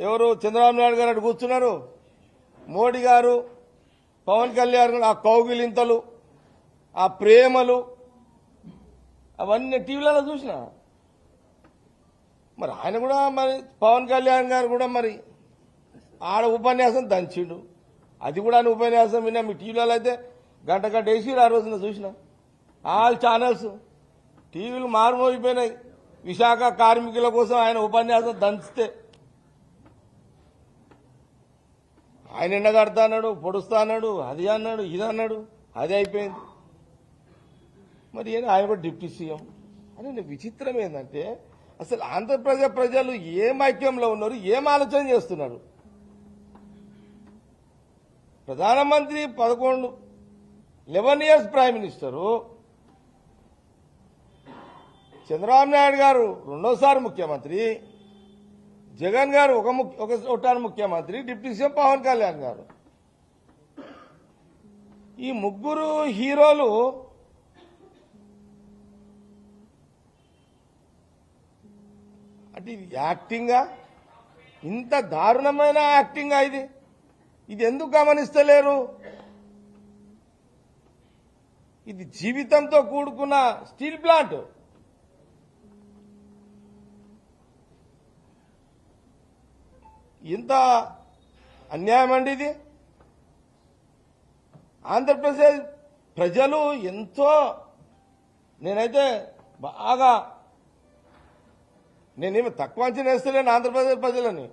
ఎవరు చంద్రబాబు నాయుడు గారు అటు కూర్చున్నారు, మోడీ గారు, పవన్ కళ్యాణ్ గారు, ఆ కౌగిలింతలు, ఆ ప్రేమలు అవన్నీ టీవీలలో చూసిన. మరి ఆయన కూడా మరి పవన్ కళ్యాణ్ గారు కూడా మరి ఆడ ఉపన్యాసం దంచిండు. అది కూడా ఆయన ఉపన్యాసం విన్నా. మీ టీవీలలో అయితే గంట వేసి ఆ రోజున చూసిన. ఆల్ ఛానల్స్ టీవీలు మారుమోగిపోయినాయి. విశాఖ కార్మికుల కోసం ఆయన ఉపన్యాసం దంచితే ఆయన ఎండగడతా అన్నాడు, పొడుస్తా అన్నాడు, అది అన్నాడు, ఇది అన్నాడు, అది అయిపోయింది. మరి ఆయన కూడా డిప్యూటీ సీఎం అని. విచిత్రం ఏంటంటే అసలు ఆంధ్రప్రదేశ్ ప్రజలు ఏం ఐక్యంలో ఉన్నారు, ఏం ఆలోచన చేస్తున్నారు? ప్రధానమంత్రి 11 years prime minister, Chandrababu Naidu గారు రెండోసారి ముఖ్యమంత్రి, జగన్ గారు ఒకసారి ముఖ్యమంత్రి, డిప్యూటీ సీఎం పవన్ కళ్యాణ్ గారు. ఈ ముగ్గురు హీరోలు అంటే ఇది యాక్టింగా? ఇంత దారుణమైన యాక్టింగా ఇది? ఇది ఎందుకు గమనిస్తలేరు? ఇది జీవితంతో కూడుకున్న స్టీల్ ప్లాంట్. ఇంత అన్యాయం అండి ఇది. ఆంధ్రప్రదేశ్ ప్రజలు ఎంతో, నేనైతే బాగా, నేనేమి తక్కువ అంచనా వేస్తలేను ఆంధ్రప్రదేశ్ ప్రజలని.